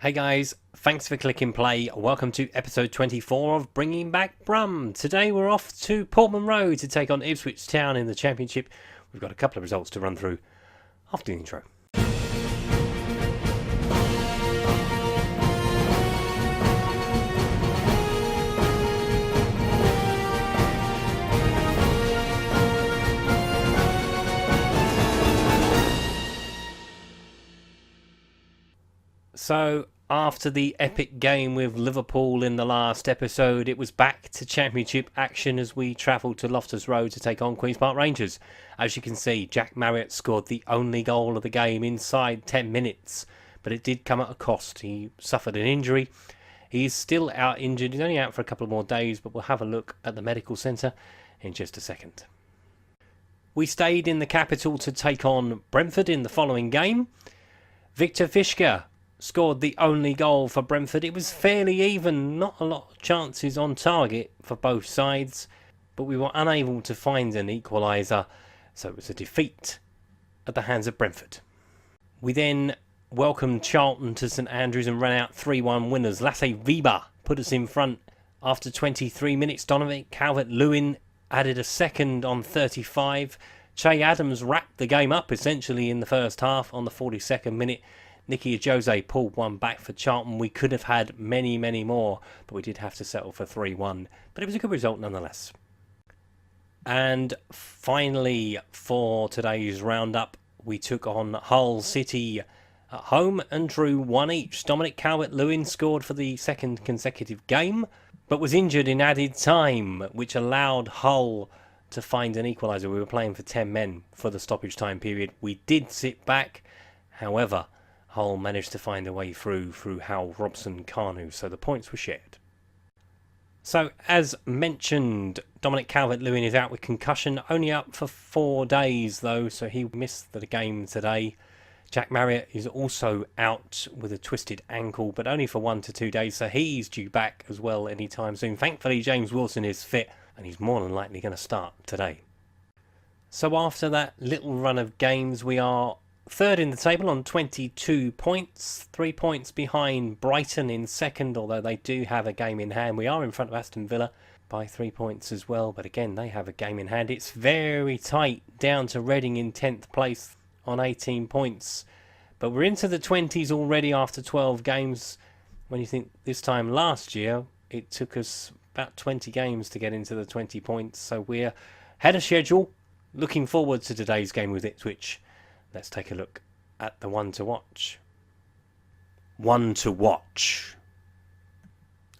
Hey guys, thanks for clicking play. Welcome to episode 24 of Bringing Back Brum. Today we're off to Portman Road to take on Ipswich Town in the Championship. We've got a couple of results to run through after the intro. So, after the epic game with Liverpool in the last episode, it was back to Championship action as we travelled to Loftus Road to take on Queen's Park Rangers. As you can see, Jack Marriott scored the only goal of the game inside 10 minutes, but it did come at a cost. He suffered an injury. He's still out injured. He's only out for a couple of more days, but we'll have a look at the medical centre in just a second. We stayed in the capital to take on Brentford in the following game. Victor Fischke scored the only goal for Brentford. It was fairly even, not a lot of chances on target for both sides, but we were unable to find an equaliser, so it was a defeat at the hands of Brentford. We then welcomed Charlton to St Andrews and ran out 3-1 winners. Lasse Weber put us in front after 23 minutes. Donovan Calvert-Lewin added a second on 35. Che Adams wrapped the game up essentially in the first half on the 42nd minute. Nicky Jose pulled one back for Charlton. We could have had many, many more, but we did have to settle for 3-1. But it was a good result nonetheless. And finally, for today's roundup, we took on Hull City at home and drew 1 each. Dominic Calvert-Lewin scored for the second consecutive game, but was injured in added time, which allowed Hull to find an equaliser. We were playing for 10 men for the stoppage time period. We did sit back, however, Hull managed to find a way through Hal Robson-Kanu, so the points were shared. So, as mentioned, Dominic Calvert-Lewin is out with concussion, only up for 4 days though, so he missed the game today. Jack Marriott is also out with a twisted ankle, but only for 1 to 2 days, so he's due back as well anytime soon. Thankfully, James Wilson is fit, and he's more than likely going to start today. So after that little run of games, we are third in the table on 22 points, 3 points behind Brighton in second, although they do have a game in hand. We are in front of Aston Villa by 3 points as well, but again, they have a game in hand. It's very tight down to Reading in 10th place on 18 points, but we're into the 20s already after 12 games. When you think this time last year, it took us about 20 games to get into the 20 points, so we're ahead of schedule. Looking forward to today's game with Ipswich. Let's take a look at the one to watch. One to watch.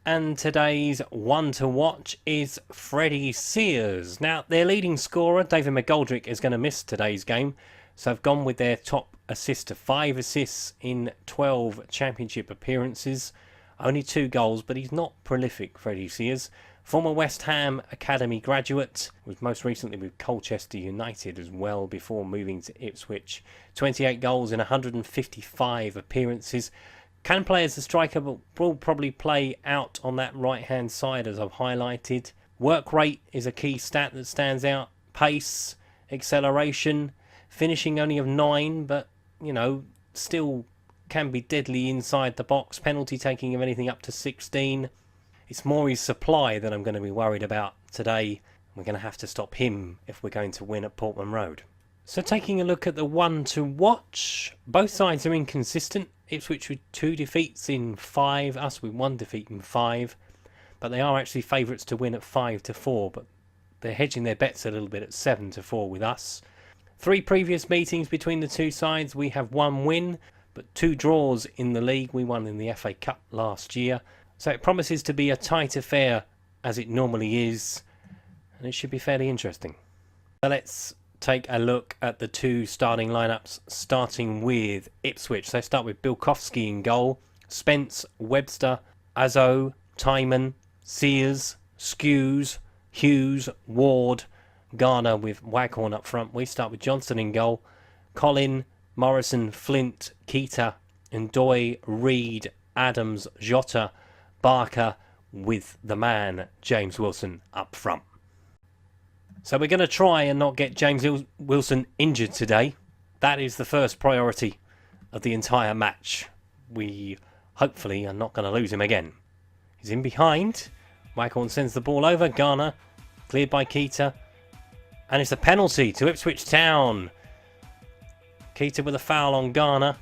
And today's one to watch is Freddie Sears. Now, their leading scorer, David McGoldrick, is going to miss today's game. So I've gone with their top assist to 5 assists in 12 championship appearances. Only 2 goals, but he's not prolific, Freddie Sears. Former West Ham Academy graduate, was most recently with Colchester United as well before moving to Ipswich. 28 goals in 155 appearances. Can play as a striker, but will probably play out on that right-hand side as I've highlighted. Work rate is a key stat that stands out. Pace, acceleration, finishing only of 9, but, you know, still can be deadly inside the box. Penalty taking of anything up to 16. It's more his supply that I'm going to be worried about today. We're going to have to stop him if we're going to win at Portman Road. So taking a look at the one to watch, both sides are inconsistent. Ipswich with 2 defeats in 5, us with 1 defeat in 5. But they are actually favourites to win at 5-4, but they're hedging their bets a little bit at 7-4 with us. 3 previous meetings between the two sides, we have 1 win, but 2 draws in the league. We won in the FA Cup last year. So it promises to be a tight affair, as it normally is, and it should be fairly interesting. So let's take a look at the 2 starting lineups, starting with Ipswich. They start with Bilkowski in goal, Spence, Webster, Azzo, Timon, Sears, Skews, Hughes, Ward, Garner with Waghorn up front. We start with Johnston in goal, Colin, Morrison, Flint, Keita, Ndoye, Reed, Adams, Jota, Barker, with the man James Wilson up front. So we're going to try and not get James Wilson injured today. That is the first priority of the entire match. We Hopefully I'm not going to lose him again. He's in behind. Waghorn sends the ball over. Garner cleared by Keita. And it's a penalty to Ipswich Town. Keita with a foul on Garner.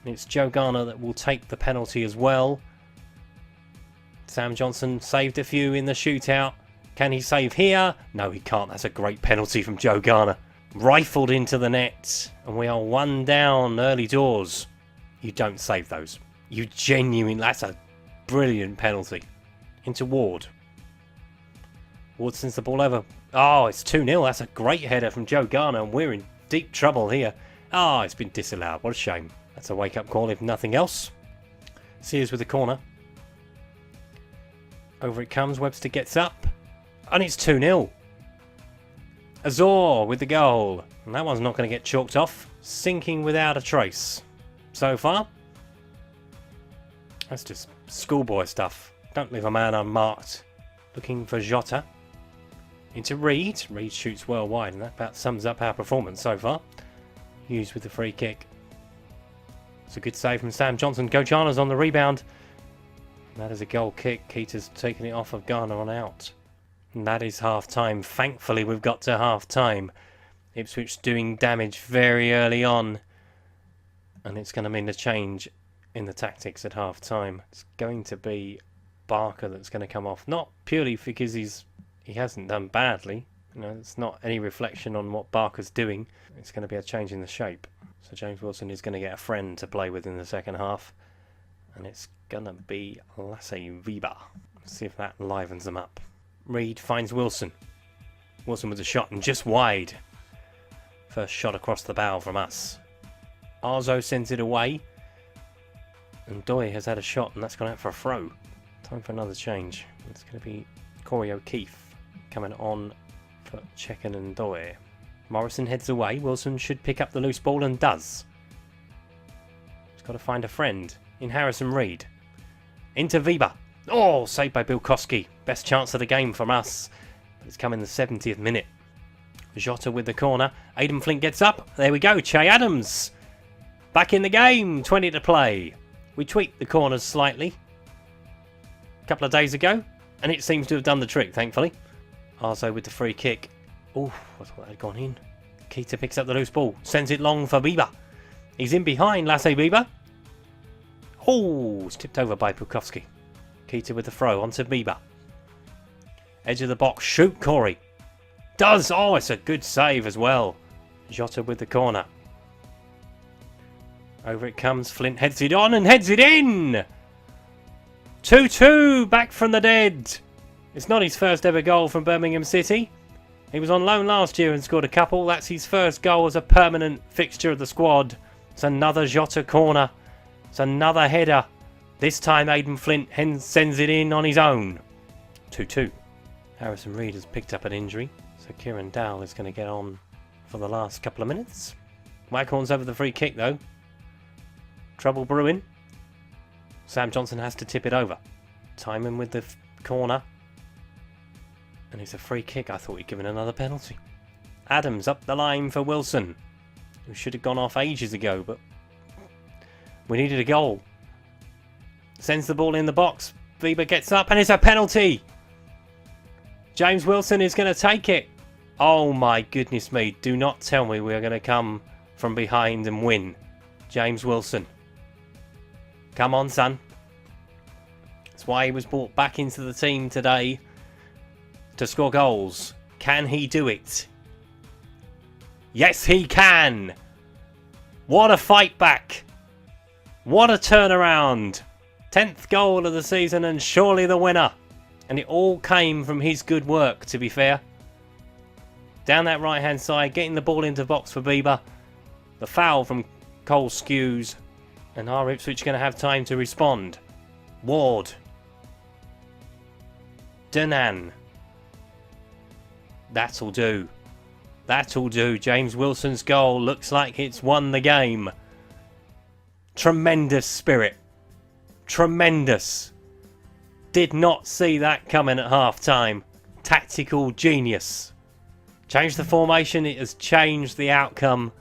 It's Joe Garner that will take the penalty as well. Sam Johnson saved a few in the shootout. Can he save here? No, he can't. That's a great penalty from Joe Garner. Rifled into the net. And we are 1 down early doors. You don't save those. You genuinely... That's a brilliant penalty. Into Ward. Ward sends the ball over. Oh, it's 2-0. That's a great header from Joe Garner. And we're in deep trouble here. Oh, it's been disallowed. What a shame. That's a wake-up call if nothing else. Sears with the corner. Over it comes. Webster gets up. And it's 2-0. Azor with the goal. And that one's not going to get chalked off. Sinking without a trace. So far. That's just schoolboy stuff. Don't leave a man unmarked. Looking for Jota. Into Reed. Reed shoots well wide. And that about sums up our performance so far. Hughes with the free kick. It's a good save from Sam Johnson. Gojana's on the rebound. And that is a goal kick. Keita's taking it off of Garner on out. And that is half time. Thankfully we've got to half time. Ipswich doing damage very early on. And it's going to mean a change in the tactics at half time. It's going to be Barker that's going to come off. Not purely because he hasn't done badly. You know, it's not any reflection on what Barker's doing. It's going to be a change in the shape. So James Wilson is going to get a friend to play with in the second half. And it's going to be Lasse Weber. See if that livens them up. Reed finds Wilson. Wilson with a shot and just wide. First shot across the bow from us. Arzo sends it away. And Doy has had a shot and that's gone out for a throw. Time for another change. It's going to be Corey O'Keefe coming on for Checken and Doy. Morrison heads away. Wilson should pick up the loose ball and does. He's got to find a friend in Harrison Reed. Into Weber. Oh, saved by Bilkowski. Best chance of the game from us. But it's come in the 70th minute. Jota with the corner. Aidan Flint gets up. There we go. Che Adams. Back in the game. 20 to play. We tweaked the corners slightly a couple of days ago. And it seems to have done the trick, thankfully. Arzo with the free kick. Oh, I thought that had gone in. Keita picks up the loose ball. Sends it long for Bieber. He's in behind Lasse Bieber. Oh, it's tipped over by Pukowski. Keita with the throw onto Bieber. Edge of the box. Shoot, Corey. Does. Oh, it's a good save as well. Jota with the corner. Over it comes. Flint heads it on and heads it in. 2-2. Back from the dead. It's not his first ever goal from Birmingham City. He was on loan last year and scored a couple. That's his first goal as a permanent fixture of the squad. It's another Jota corner. It's another header. This time Aidan Flint sends it in on his own. 2-2. Harrison Reed has picked up an injury. So Kieran Dowell is going to get on for the last couple of minutes. Waghorn's over the free kick though. Trouble brewing. Sam Johnson has to tip it over. Timing with the corner. And it's a free kick. I thought he'd given another penalty. Adams up the line for Wilson. Who should have gone off ages ago, but we needed a goal. Sends the ball in the box. Weber gets up and it's a penalty. James Wilson is going to take it. Oh my goodness me. Do not tell me we're going to come from behind and win. James Wilson. Come on, son. That's why he was brought back into the team today. To score goals. Can he do it? Yes, he can. What a fight back. What a turnaround. 10th goal of the season and surely the winner. And it all came from his good work, to be fair. Down that right hand side, getting the ball into box for Bieber. The foul from Cole Skews. And are Ipswich going to have time to respond? Ward. Dunan. That'll do. That'll do. James Wilson's goal looks like it's won the game. Tremendous spirit. Tremendous. Did not see that coming at half time. Tactical genius. Changed the formation. It has changed the outcome.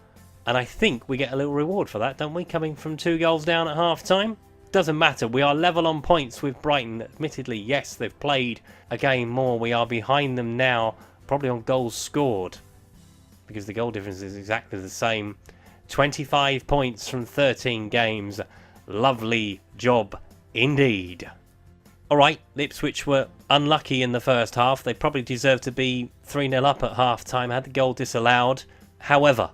And I think we get a little reward for that, don't we? Coming from 2 goals down at half time. doesn't matter. We are level on points with Brighton. Admittedly, yes, they've played a game more. We are behind them now, probably on goals scored, because the goal difference is exactly the same. 25 points from 13 games. Lovely job indeed. Alright, Ipswich were unlucky in the first half. They probably deserved to be 3-0 up at half-time, had the goal disallowed. However,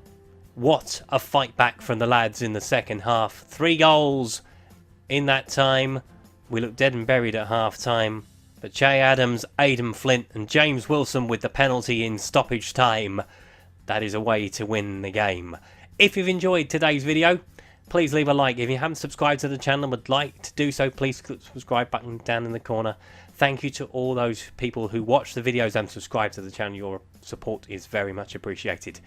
what a fight back from the lads in the second half. 3 goals in that time. We looked dead and buried at half-time. But Jay Adams, Aidan Flint and James Wilson with the penalty in stoppage time. That is a way to win the game. If you've enjoyed today's video, please leave a like. If you haven't subscribed to the channel and would like to do so, please click the subscribe button down in the corner. Thank you to all those people who watch the videos and subscribe to the channel. Your support is very much appreciated.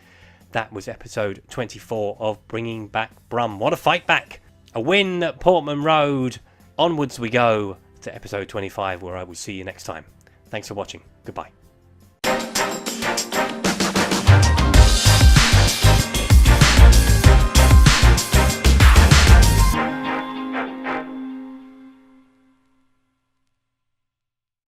That was episode 24 of Bringing Back Brum. What a fight back! A win at Portman Road. Onwards we go to episode 25, where I will see you next time. Thanks for watching. Goodbye.